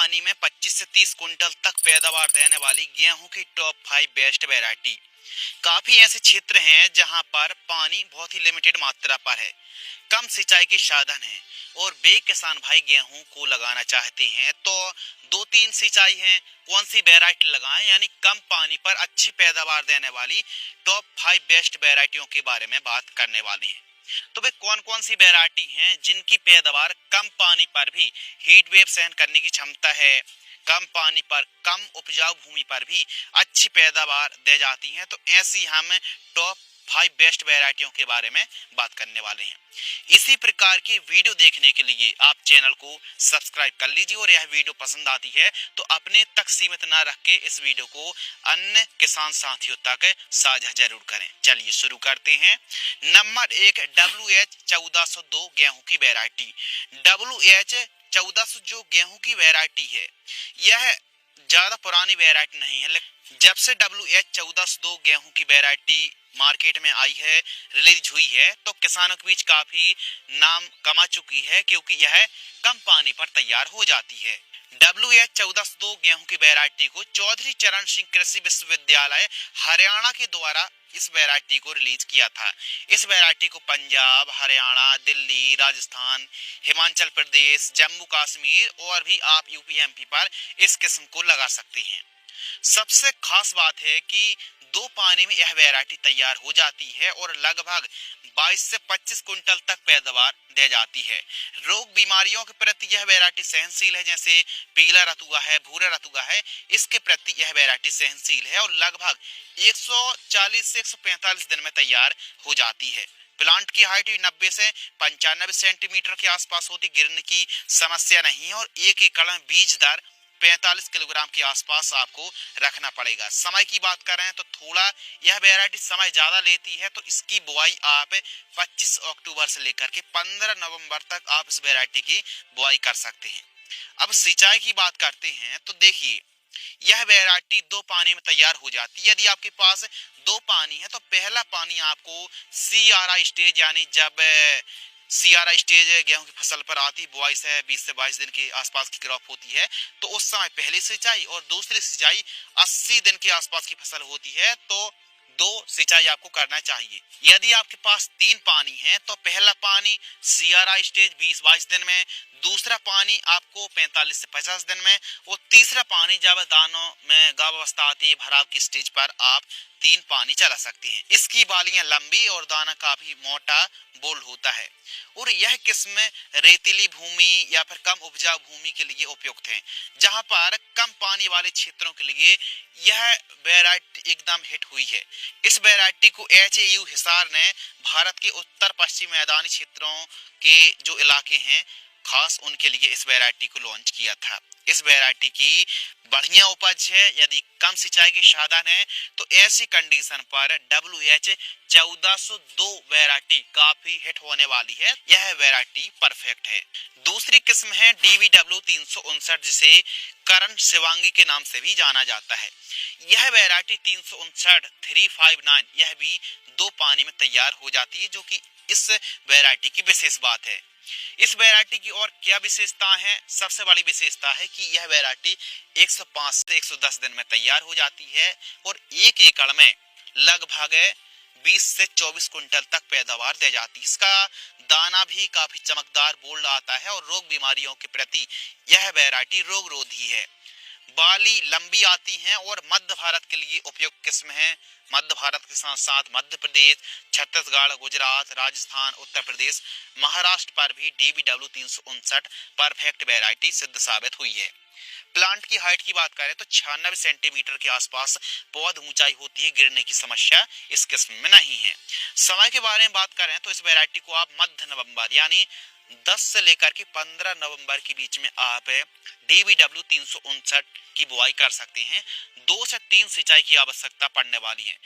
पानी में 25 से 30 कुंटल तक पैदावार देने वाली गेहूं की टॉप 5 बेस्ट वैरायटी। काफी ऐसे क्षेत्र हैं जहां पर पानी बहुत ही लिमिटेड मात्रा पर है, कम सिंचाई के साधन हैं और वे किसान भाई गेहूं को लगाना चाहते हैं तो 2-3 सिंचाई हैं, कौन सी वैरायटी लगाएं, यानी कम पानी पर अच्छी पैदावार देने वाली टॉप 5 बेस्ट वैरायटियों के बारे में बात करने वाले हैं। तो वे कौन कौन सी वैरायटी हैं जिनकी पैदावार कम पानी पर भी हीट वेव सहन करने की क्षमता है, कम पानी पर कम उपजाऊ भूमि पर भी अच्छी पैदावार दे जाती हैं। तो ऐसी हम टॉप 5 बेस्ट वैरायटियों के बारे में बात करने वाले हैं। इसी प्रकार की वीडियो देखने के लिए आप चैनल को सब्सक्राइब कर लीजिए और यह वीडियो पसंद आती है तो अपने तक सीमित न रख के इस वीडियो को अन्य किसान साथियों तक साझा जरूर करें। चलिए शुरू करते हैं। नंबर 1, WH1402 गेहूं की वैरायटी। WH1400 जो गेहूं की वैरायटी है, यह ज्यादा पुरानी वैरायटी नहीं है। जब से WH1402 गेहूं की वैरायटी मार्केट में आई है, रिलीज हुई है, तो किसानों के बीच काफी नाम कमा चुकी है क्योंकि यह कम पानी पर तैयार हो जाती है। WH1402 गेहूं की वैरायटी को चौधरी चरण सिंह कृषि विश्वविद्यालय हरियाणा के द्वारा इस वैरायटी को रिलीज किया था। इस वैरायटी को पंजाब, हरियाणा, दिल्ली, राजस्थान, हिमाचल प्रदेश, जम्मू कश्मीर और भी आप यूपी एमपी पर इस किस्म को लगा सकते हैं। सबसे खास बात है कि 2 पानी में यह वैरायटी तैयार हो जाती है और लगभग 22 से 25 कुंटल तक पैदावार दे जाती है। रोग बीमारियों के प्रति यह वैरायटी सहनशील है, जैसे पीला रतुआ है, भूरा रतुआ है, इसके प्रति यह वैरायटी सहनशील है और लगभग 140 से 145 दिन में तैयार हो जाती है। प्लांट की हाइट 90 से 95 सेंटीमीटर के आसपास होती, गिरने की समस्या नहीं है और 1 एकड़ में बीज दर 45 किलोग्राम के आसपास आपको रखना पड़ेगा। समय की बात करें तो थोड़ा यह वैरायटी समय ज्यादा लेती है, तो इसकी बुआई आप 25 अक्टूबर से लेकर के 15 नवंबर तक आप इस वैरायटी की बुआई कर सकते हैं। अब सिंचाई की बात करते हैं तो देखिए, यह वैरायटी 2 पानी में तैयार हो जाती है। यदि आपके पास 2 पानी है तो पहला पानी आपको CRI स्टेज, यानी जब CRI स्टेज गेहूं की फसल पर आती, बुआई से 20 से 22 दिन के आसपास की क्रॉप होती है, तो उस समय पहली सिंचाई और दूसरी सिंचाई 80 दिन के आसपास की फसल होती है, तो 2 सिंचाई आपको करना चाहिए। यदि आपके पास 3 पानी है तो पहला पानी CRI स्टेज 20-22 दिन में, दूसरा पानी आपको 45 से 50 दिन में और तीसरा पानी जब दानों में गाभावस्था आती है, भराव की स्टेज पर आप 3 पानी चला सकते हैं। इसकी बालियां लंबी और दाना काफी मोटा बोल्ड होता है और यह किस्म रेतीली भूमि या फिर कम उपजाऊ भूमि के लिए उपयुक्त है। जहां पर कम पानी वाले क्षेत्रों के लिए यह वैरायटी एकदम हिट हुई है। इस वैरायटी को HAU हिसार ने भारत के उत्तर पश्चिम मैदानी क्षेत्रों के जो इलाके हैं खास उनके लिए इस वैरायटी को लॉन्च किया था। इस वैरायटी की बढ़िया उपज है। यदि कम सिंचाई के साधन है तो ऐसी कंडीशन पर WH1402 वैरायटी काफी हिट होने वाली है। यह वैरायटी परफेक्ट है। दूसरी किस्म है DVW 359, जिसे करण शिवांगी के नाम से भी जाना जाता है। यह वैरायटी 359 यह भी 2 पानी में तैयार हो जाती है, जो कि इस वैरायटी की विशेष बात है। इस वैरायटी की और क्या विशेषता है? सबसे बड़ी विशेषता है कि यह वैरायटी 105 से 110 दिन में तैयार हो जाती है और 1 एकड़ में लगभग 20 से 24 कुंटल तक पैदावार दे जाती है। इसका दाना भी काफी चमकदार बोल्ड आता है और रोग बीमारियों के प्रति यह वैरायटी रोग रोधी है। बाली लंबी आती हैं और मध्य भारत के लिए उपयुक्त किस्म है। मध्य भारत के साथ साथ मध्य प्रदेश, छत्तीसगढ़, गुजरात, राजस्थान, उत्तर प्रदेश, महाराष्ट्र पर भी DVW 359 परफेक्ट वैरायटी सिद्ध साबित हुई है। प्लांट की हाइट की बात करें तो 96 सेंटीमीटर के आसपास पौध ऊंचाई होती है, गिरने की समस्या इस किस्म में नहीं है। समय के बारे में बात करें तो इस वैरायटी को आप मध्य नवंबर यानी 10 से लेकर के 15 नवंबर के बीच में आप DVW 359 की बुआई कर सकते हैं। 2 से 3 सिंचाई की आवश्यकता पड़ने वाली है।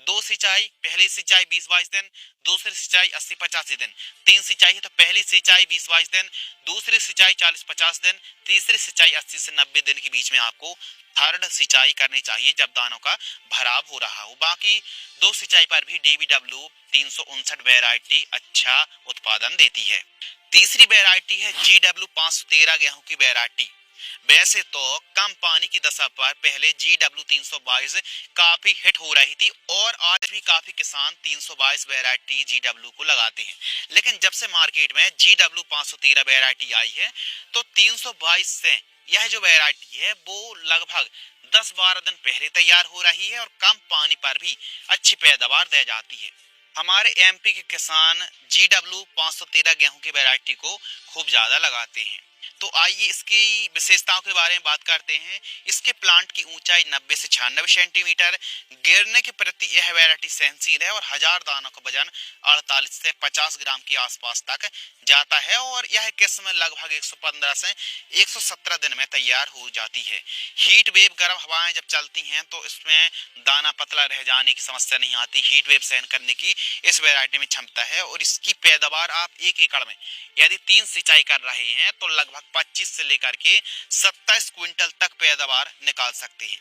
2 सिंचाई, पहली सिंचाई 20-22 दिन, दूसरी सिंचाई 80-85 दिन। 3 सिंचाई है तो पहली सिंचाई 20-22 दिन, दूसरी सिंचाई 40-50 दिन, तीसरी सिंचाई 80 से 90 दिन के बीच में आपको थर्ड सिंचाई करनी चाहिए जब दानों का भराव हो रहा हो। बाकी 2 सिंचाई पर भी DVW 359 वैरायटी अच्छा उत्पादन देती है। तीसरी वैरायटी है GW 513 गेहूं की वैरायटी। वैसे तो कम पानी की दशा पर पहले GW322 काफी हिट हो रही थी और आज भी काफी किसान 322 वैरायटी GW को लगाते हैं, लेकिन जब से मार्केट में GW513 वैरायटी आई है तो 322 से यह जो वैरायटी है वो लगभग 10-12 दिन पहले तैयार हो रही है और कम पानी पर भी अच्छी पैदावार दे जाती है। हमारे एमपी के किसान GW513 गेहूं की वैरायटी को खूब ज्यादा लगाते हैं। तो आइए इसकी विशेषताओं के बारे में बात करते हैं। इसके प्लांट की ऊंचाई 90 से 96 सेंटीमीटर, गिरने के प्रति यह वैरायटी सहनशील है और 1000 दानों का वजन 48 से 50 ग्राम के आसपास तक जाता है और यह किस्म लगभग 115 से 117 दिन में तैयार हो जाती है। हीट वेव गर्म हवाएं जब चलती हैं तो इसमें दाना पतला रह जाने की समस्या नहीं आती। हीट वेव सहन करने की इस वैरायटी में क्षमता है और इसकी पैदावार आप 1 एकड़ में यदि 3 सिंचाई कर रहे हैं तो लगभग 25 से लेकर के 27 क्विंटल तक पैदावार निकाल सकते हैं।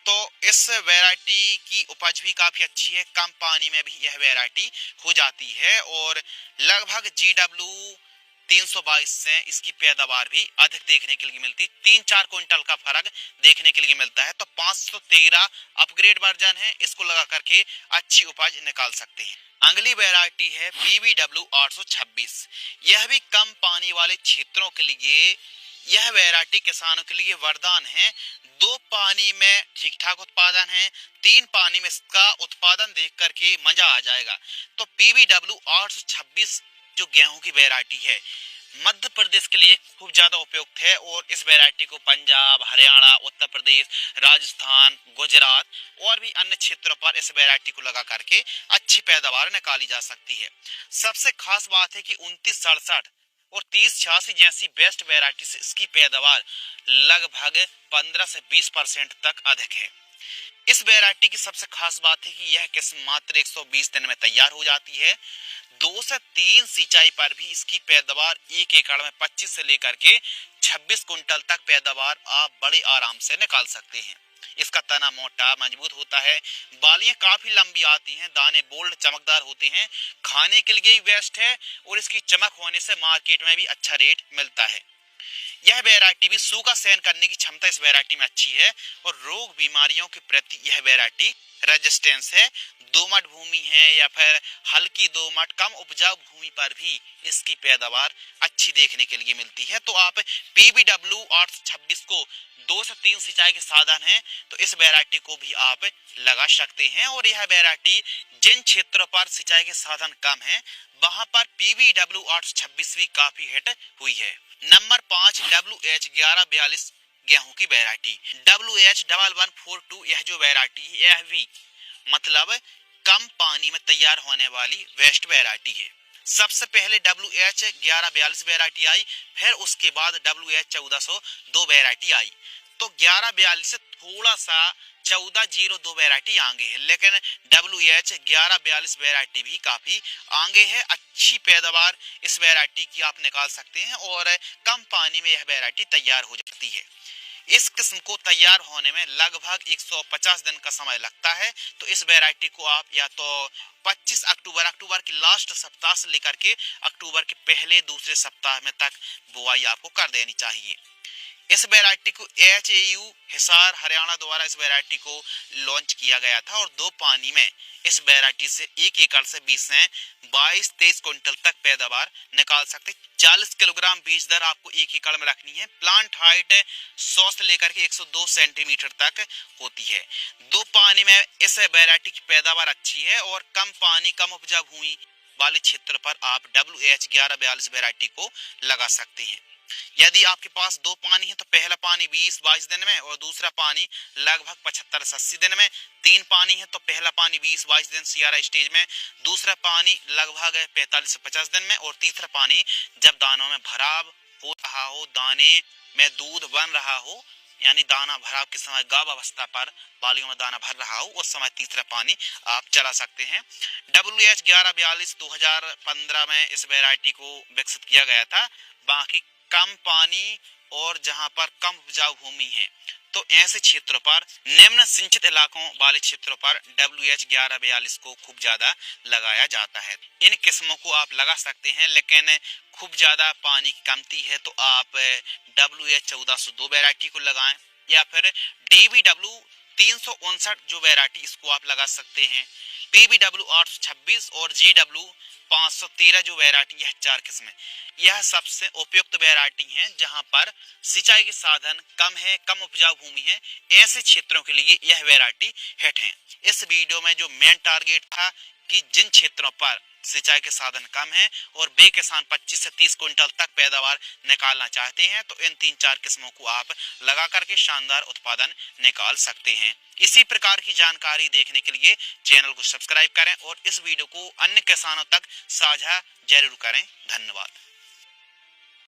तो इस वैरायटी की उपज भी काफी अच्छी है, कम पानी में भी यह वैरायटी हो जाती है और लगभग GW322 से इसकी पैदावार भी अधिक देखने के लिए मिलती, 3-4 क्विंटल का फर्क देखने के लिए मिलता है। तो 513 अपग्रेड वर्जन है, इसको लगा करके अच्छी उपज निकाल सकते हैं। अगली वैरायटी है PBW 826। यह भी कम पानी वाले क्षेत्रों के लिए यह वैरायटी किसानों के लिए वरदान है। 2 पानी में ठीक ठाक उत्पादन है, 3 पानी में इसका उत्पादन देख करके मजा आ जाएगा। तो PBW 826 जो गेहूं की वैरायटी है मध्य प्रदेश के लिए खूब ज्यादा उपयुक्त है और इस वैरायटी को पंजाब, हरियाणा, उत्तर प्रदेश, राजस्थान, गुजरात और भी अन्य क्षेत्रों पर इस वैरायटी को लगा करके अच्छी पैदावार निकाली जा सकती है। सबसे खास बात है कि 2967 और 3086 जैसी बेस्ट वैरायटी से इसकी पैदावार लगभग 15 से 20% तक अधिक है। इस वैरायटी की सबसे खास बात है कि यह किस्म मात्र 120 दिन में तैयार हो जाती है। 2 से 3 सिंचाई पर भी इसकी पैदावार 1 एकड़ में 25 से लेकर के 26 कुंटल तक पैदावार आप बड़े आराम से निकाल सकते हैं। इसका तना मोटा मजबूत होता है, बालियां काफी लंबी आती हैं, दाने बोल्ड चमकदार होते हैं, खाने के लिए भी बेस्ट है और इसकी चमक होने से मार्केट में भी अच्छा रेट मिलता है। यह वैरायटी भी सूखा सहन करने की क्षमता इस वैरायटी में अच्छी है और रोग बीमारियों के प्रति यह वैरायटी रेजिस्टेंस है। दोमट भूमि है या फिर हल्की दोमट कम उपजाऊ भूमि पर भी इसकी पैदावार अच्छी देखने के लिए मिलती है। तो आप PBW 826 को 2 से 3 सिंचाई के साधन है तो इस वैरायटी को भी आप लगा सकते हैं और यह वैरायटी जिन क्षेत्रों पर सिंचाई के साधन कम है वहां पर PBW 826 भी काफी हिट हुई है। नंबर 5 WH1142 गेहूं की वैरायटी। WH1142 यह जो वैरायटी है यह भी मतलब कम पानी में तैयार होने वाली वेस्ट वैरायटी है। सबसे पहले WH1142 वैरायटी आई, फिर उसके बाद WH1402 वैरायटी आई। तो 1142 से थोड़ा सा 1402 वैरायटी आगे है, लेकिन WH1142 वैरायटी भी काफी आगे है। अच्छी पैदावार इस वैरायटी की आप निकाल सकते हैं और कम पानी में यह वैरायटी तैयार हो जाती है। इस किस्म को तैयार होने में लगभग 150 दिन का समय लगता है। तो इस वैरायटी को आप या तो 25 अक्टूबर की लास्ट सप्ताह से लेकर के अक्टूबर के पहले दूसरे सप्ताह में तक बुआई आपको कर देनी चाहिए। इस वैरायटी को HAU हिसार हरियाणा द्वारा इस वैरायटी को लॉन्च किया गया था और 2 पानी में इस वैरायटी से 1 एकड़ से 20 से 22-23 क्विंटल तक पैदावार निकाल सकते। 40 किलोग्राम बीज दर आपको 1 एकड़ में रखनी है। प्लांट हाइट 100 से लेकर के 102 सेंटीमीटर तक होती है। 2 पानी में इस वैरायटी की पैदावार अच्छी है और कम पानी कम उपजाऊ भूमि वाले क्षेत्र पर आप WH1142 वैरायटी को लगा सकते हैं। यदि आपके पास 2 पानी है तो पहला पानी 20-22 दिन में और दूसरा पानी लगभग 75-80 दिन में। 3 पानी है तो पहला पानी 20-22 दिन CRI स्टेज में, दूसरा पानी लगभग 45 से 50 दिन में और तीसरा पानी जब दानों में भराव हो रहा हो, दाने में दूध बन रहा हो, यानी दाना भराव के समय गाभ अवस्था पर बालियों में दाना भर रहा हो, उस समय तीसरा पानी आप चला सकते हैं। WH1142 2015 में इस वैरायटी को विकसित किया गया था। बाकी कम पानी और जहां पर कम उपजाऊ भूमि है तो ऐसे क्षेत्रों पर, निम्न सिंचित इलाकों वाले क्षेत्रों पर WH1142 को खूब ज्यादा लगाया जाता है। इन किस्मों को आप लगा सकते हैं, लेकिन खूब ज़्यादा पानी की कमती है तो आप WH1402 वैरायटी को लगाएं, या फिर DBW 359 जो वैरायटी इसको आप लगा सकते हैं। PBW 826 और GW 513 जो वैरायटी, यह 4 किस्में, यह सबसे उपयुक्त वैरायटी हैं जहां पर सिंचाई के साधन कम है, कम उपजाऊ भूमि है, ऐसे क्षेत्रों के लिए यह वैरायटी हिट है। इस वीडियो में जो मेन टारगेट था कि जिन क्षेत्रों पर सिंचाई के साधन कम है और वे किसान 25 से 30 क्विंटल तक पैदावार निकालना चाहते हैं तो इन 3-4 किस्मों को आप लगा करके शानदार उत्पादन निकाल सकते हैं। इसी प्रकार की जानकारी देखने के लिए चैनल को सब्सक्राइब करें और इस वीडियो को अन्य किसानों तक साझा जरूर करें। धन्यवाद।